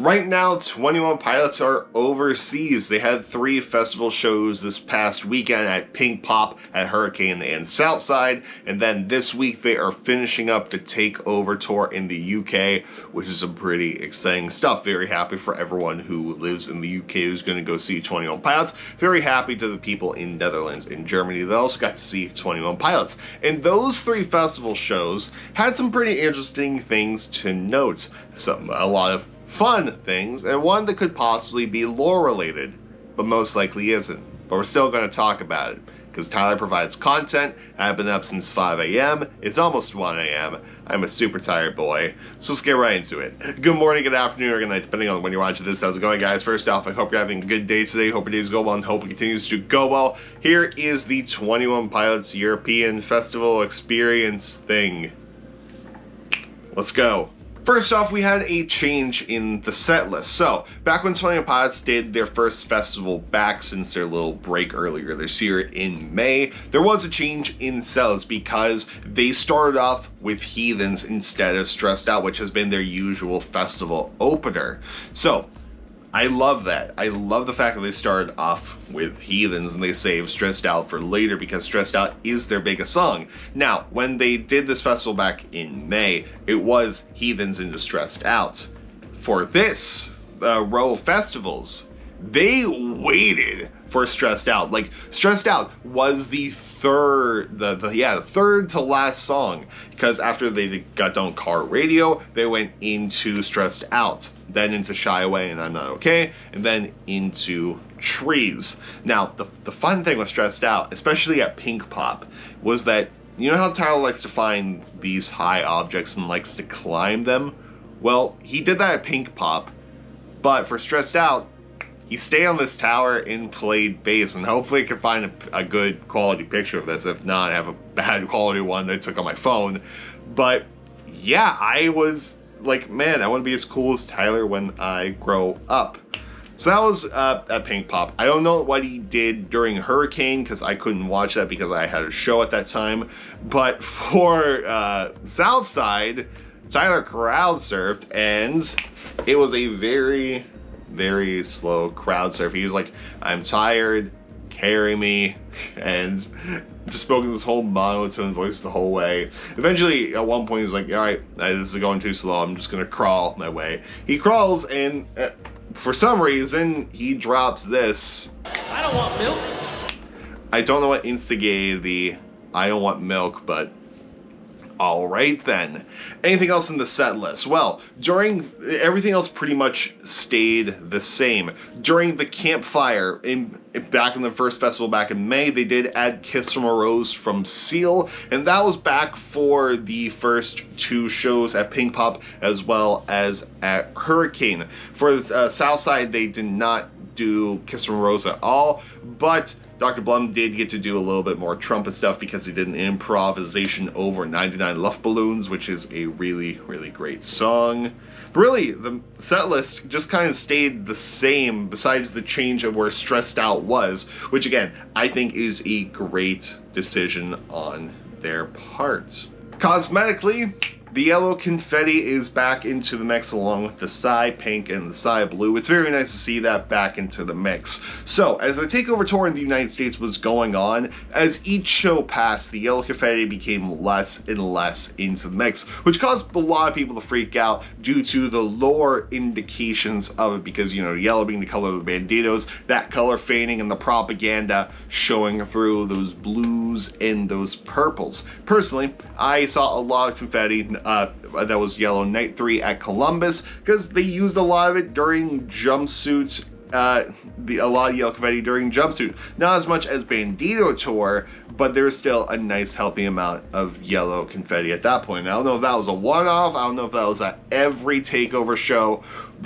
Right now, 21 Pilots are overseas. They had 3 festival shows this past weekend at Pink Pop, at Hurricane, and Southside, and then this week they are finishing up the Takeover tour in the UK, which is some pretty exciting stuff. Very happy for everyone who lives in the UK who's going to go see 21 Pilots. Very happy to the people in Netherlands and Germany that also got to see 21 Pilots. And those 3 festival shows had some pretty interesting things to note. A lot of fun things, and one that could possibly be lore related, but most likely isn't. But we're still going to talk about it, because Tyler provides content. I've been up since 5 a.m. It's almost 1 a.m. I'm a super tired boy, so let's get right into it. Good morning, good afternoon, or good night, depending on when you're watching this. How's it going, guys? First off, I hope you're having a good day today. Hope your days go well, and hope it continues to go well. Here is the 21 Pilots European Festival Experience thing. Let's go. First off, we had a change in the set list. So, back when 21 Pilots did their first festival back since their little break earlier this year in May, there was a change in set list because they started off with Heathens instead of Stressed Out, which has been their usual festival opener. So, I love that. I love the fact that they started off with Heathens and they saved Stressed Out for later because Stressed Out is their biggest song. Now, when they did this festival back in May, it was Heathens into Stressed Out. For this row of festivals, they waited for Stressed Out. Like, Stressed Out was the third to last song, because after they got done Car Radio, they went into Stressed Out, then into Shy Away and I'm Not Okay, and then into Trees. Now, the fun thing with Stressed Out, especially at Pink Pop, was that, you know how Tyler likes to find these high objects and likes to climb them? Well, he did that at Pink Pop, but for Stressed Out, he stayed on this tower and played bass, and hopefully I can find a good quality picture of this. If not, I have a bad quality one that I took on my phone. But yeah, I was like, man, I want to be as cool as Tyler when I grow up. So that was at Pink Pop. I don't know what he did during Hurricane, because I couldn't watch that because I had a show at that time. But for Southside, Tyler crowd surfed, and it was a very slow crowd surf. He was like, I'm tired, carry me, and just spoke in this whole monotone voice the whole way. Eventually, at one point, he was like, all right, this is going too slow, I'm just gonna crawl my way. He crawls, and for some reason, he drops this. I don't want milk. I don't know what instigated the I don't want milk, but alright then. Anything else in the set list? Well, everything else pretty much stayed the same. During the campfire, back in the first festival back in May, they did add Kiss from a Rose from Seal, and that was back for the first 2 shows at Pink Pop as well as at Hurricane. For the Southside, they did not do Kiss from a Rose at all, but Dr. Blum did get to do a little bit more trumpet stuff because he did an improvisation over 99 Luft Balloons, which is a really great song. But really, the set list just kind of stayed the same besides the change of where Stressed Out was, which again, I think is a great decision on their part. Cosmetically, the yellow confetti is back into the mix along with the Psy Pink and the Psy Blue. It's very nice to see that back into the mix. So, as the Takeover tour in the United States was going on, as each show passed, the yellow confetti became less and less into the mix, which caused a lot of people to freak out due to the lore indications of it, because, you know, yellow being the color of the banditos, that color fading and the propaganda showing through those blues and those purples. Personally, I saw a lot of confetti that was yellow night 3 at Columbus, because they used a lot of it during jumpsuits, a lot of yellow confetti during jumpsuit. Not as much as Bandito Tour, but there was still a nice healthy amount of yellow confetti at that point. I don't know if that was a one-off, I don't know if that was at every Takeover show,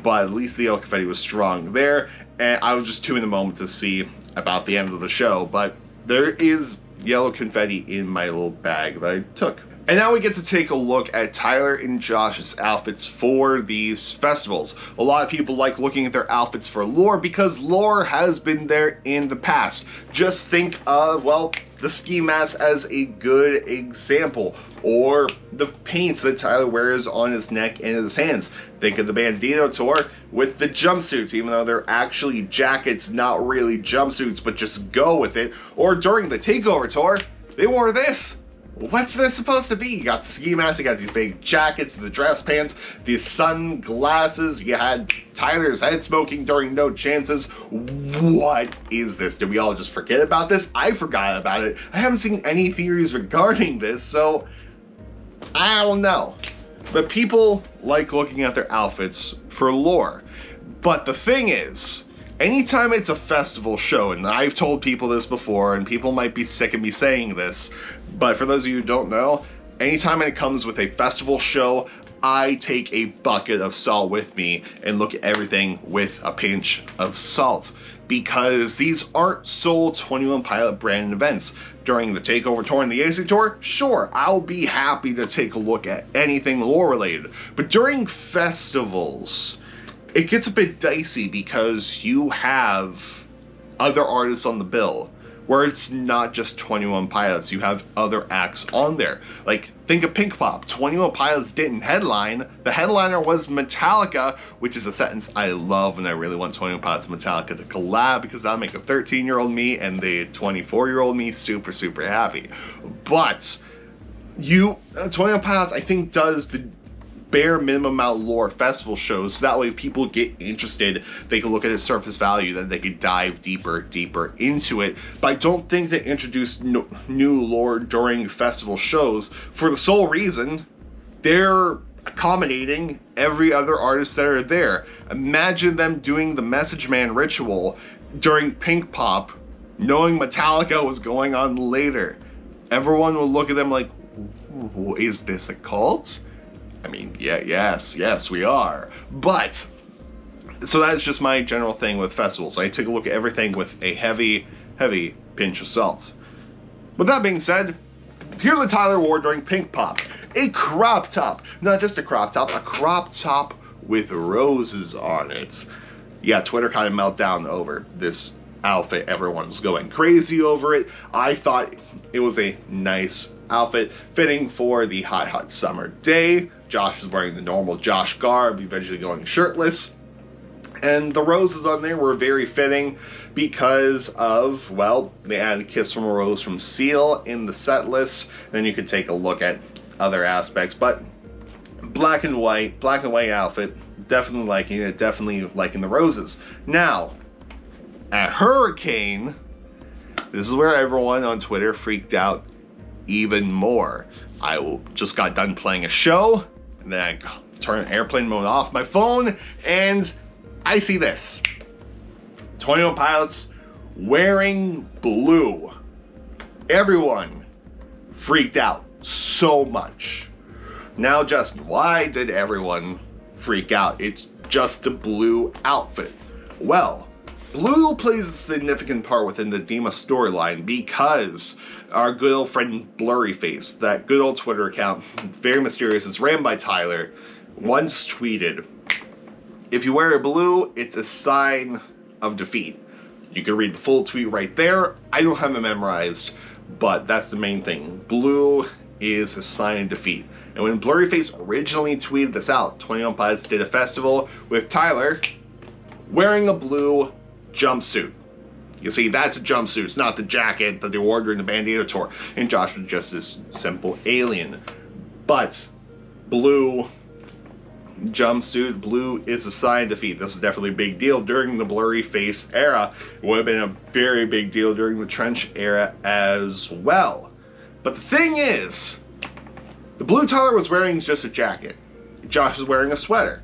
but at least the yellow confetti was strong there, and I was just too in the moment to see about the end of the show, but there is yellow confetti in my little bag that I took. And now we get to take a look at Tyler and Josh's outfits for these festivals. A lot of people like looking at their outfits for lore because lore has been there in the past. Just think of, well, the ski mask as a good example, or the paints that Tyler wears on his neck and his hands. Think of the Bandito tour with the jumpsuits, even though they're actually jackets, not really jumpsuits, but just go with it. Or during the Takeover tour, they wore this. What's this supposed to be? You got the ski mask, you got these big jackets, the dress pants, the sunglasses, you had Tyler's head smoking during No Chances. What is this? Did we all just forget about this? I forgot about it. I haven't seen any theories regarding this, so I don't know. But people like looking at their outfits for lore. But the thing is, anytime it's a festival show, and I've told people this before, and people might be sick of me saying this, but for those of you who don't know, anytime it comes with a festival show, I take a bucket of salt with me and look at everything with a pinch of salt. Because these aren't sole 21 Pilot branded events. During the Takeover tour and the AC tour, sure, I'll be happy to take a look at anything lore related. But during festivals, it gets a bit dicey because you have other artists on the bill, where it's not just 21 Pilots, you have other acts on there. Like, think of Pink Pop. 21 Pilots didn't headline. The headliner was Metallica, which is a sentence I love, and I really want 21 Pilots and Metallica to collab because that'll make a 13-year-old me and the 24-year-old me super, super happy. But 21 Pilots, I think, does the bare minimum amount of lore festival shows, so that way if people get interested, they can look at its surface value, then they can dive deeper into it. But I don't think they introduced new lore during festival shows for the sole reason they're accommodating every other artist that are there. Imagine them doing the Message Man ritual during Pink Pop, knowing Metallica was going on later. Everyone will look at them like, is this a cult? I mean, yes, we are. But, so that's just my general thing with festivals. I take a look at everything with a heavy pinch of salt. With that being said, here's what Tyler wore during Pink Pop. A crop top. Not just a crop top with roses on it. Yeah, Twitter kind of melted down over this outfit. Everyone's going crazy over it. I thought it was a nice outfit, fitting for the hot summer day. Josh was wearing the normal Josh garb, eventually going shirtless. And the roses on there were very fitting because of, well, they added Kiss from a Rose from Seal in the set list. Then you could take a look at other aspects, but black and white outfit, definitely liking it, definitely liking the roses. Now, at Hurricane, this is where everyone on Twitter freaked out even more. I just got done playing a show, and then I turn airplane mode off my phone, and I see this. 21 Pilots wearing blue. Everyone freaked out so much. Now, Justin, why did everyone freak out? It's just a blue outfit. Well, blue plays a significant part within the Dima storyline because our good old friend Blurryface, that good old Twitter account, it's very mysterious, it's ran by Tyler, once tweeted, if you wear blue, it's a sign of defeat. You can read the full tweet right there. I don't have it memorized, but that's the main thing. Blue is a sign of defeat. And when Blurryface originally tweeted this out, 21 Pilots did a festival with Tyler wearing a blue jumpsuit. You see, that's a jumpsuit. It's not the jacket that they wore during the Bandito tour. And Josh was just this simple alien. But blue jumpsuit, blue is a sign of defeat. This is definitely a big deal during the Blurryface era. It would have been a very big deal during the Trench era as well. But the thing is, the blue Tyler was wearing is just a jacket. Josh was wearing a sweater.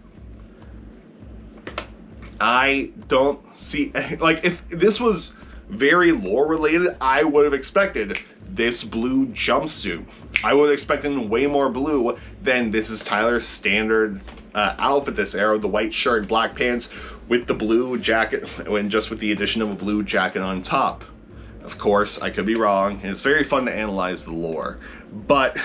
I don't see, like, if this was very lore related, I would have expected this blue jumpsuit. I would have expected way more blue than this is Tyler's standard outfit this era, the white shirt, black pants with the blue jacket, and just with the addition of a blue jacket on top. Of course, I could be wrong, and it's very fun to analyze the lore, but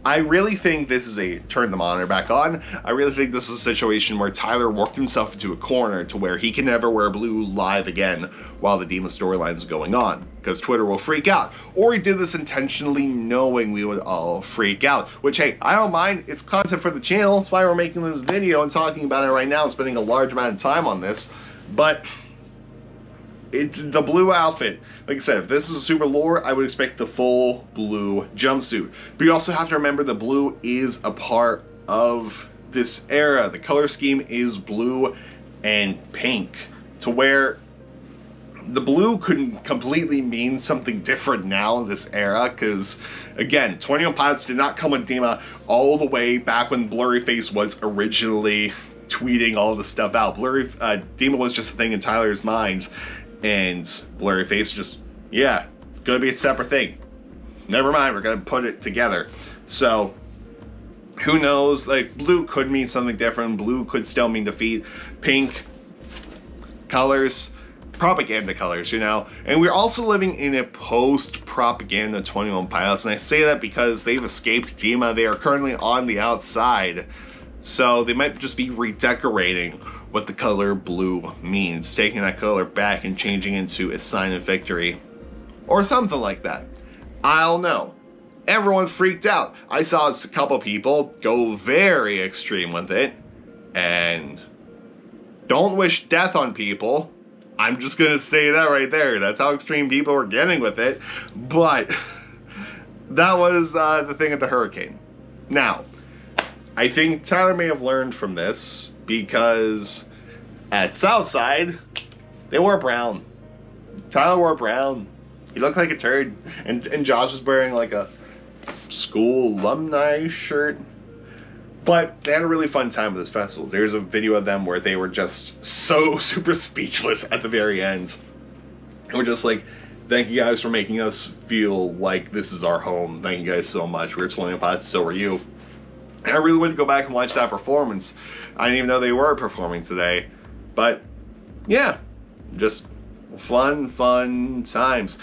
I really think this is turn the monitor back on. I really think this is a situation where Tyler worked himself into a corner to where he can never wear blue live again while the Demon storyline is going on, because Twitter will freak out. Or he did this intentionally knowing we would all freak out, which, hey, I don't mind. It's content for the channel. That's why we're making this video and talking about it right now, spending a large amount of time on this. But it's the blue outfit. Like I said, if this is a super lore, I would expect the full blue jumpsuit. But you also have to remember the blue is a part of this era. The color scheme is blue and pink, to where the blue couldn't completely mean something different now in this era, because, again, 21 Pilots did not come with Dima all the way back when Blurryface was originally tweeting all this stuff out. Dima was just a thing in Tyler's mind. And Blurryface just, yeah, it's gonna be a separate thing. Never mind, we're gonna put it together. So, who knows? Like, blue could mean something different. Blue could still mean defeat. Pink, colors, propaganda colors, you know? And we're also living in a post-propaganda 21 Pilots. And I say that because they've escaped Dima. They are currently on the outside. So, they might just be redecorating what the color blue means, taking that color back and changing into a sign of victory, or something like that. I don't know. Everyone freaked out. I saw a couple people go very extreme with it, and don't wish death on people. I'm just gonna say that right there. That's how extreme people were getting with it. But that was the thing at the Hurricane. Now, I think Tyler may have learned from this, because at Southside, they wore brown. Tyler wore brown. He looked like a turd. And Josh was wearing like a school alumni shirt. But they had a really fun time with this festival. There's a video of them where they were just so super speechless at the very end. And we're just like, thank you guys for making us feel like this is our home. Thank you guys so much. We're 20 Pots, so are you. And I really wanted to go back and watch that performance. I didn't even know they were performing today. But, yeah, just fun times.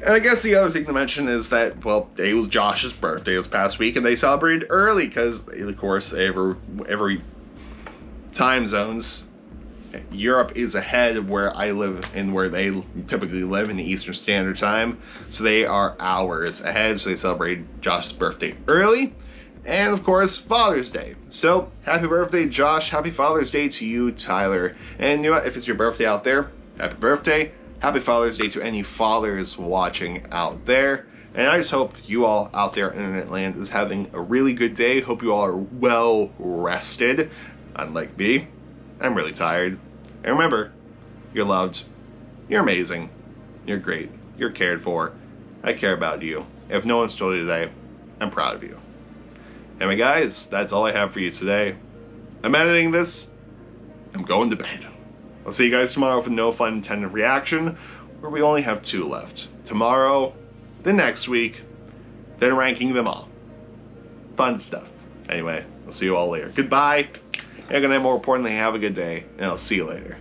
And I guess the other thing to mention is that, well, it was Josh's birthday this past week, and they celebrated early because, of course, every time zones, Europe is ahead of where I live and where they typically live in the Eastern Standard Time. So they are hours ahead, so they celebrated Josh's birthday early. And, of course, Father's Day. So, happy birthday, Josh. Happy Father's Day to you, Tyler. And you know what? If it's your birthday out there, happy birthday. Happy Father's Day to any fathers watching out there. And I just hope you all out there in Internet land is having a really good day. Hope you all are well rested. Unlike me, I'm really tired. And remember, you're loved. You're amazing. You're great. You're cared for. I care about you. If no one's told you today, I'm proud of you. Anyway, guys, that's all I have for you today. I'm editing this. I'm going to bed. I'll see you guys tomorrow for No Fun Intended Reaction, where we only have 2 left. Tomorrow, the next week, then ranking them all. Fun stuff. Anyway, I'll see you all later. Goodbye. And good night, more importantly, have a good day, and I'll see you later.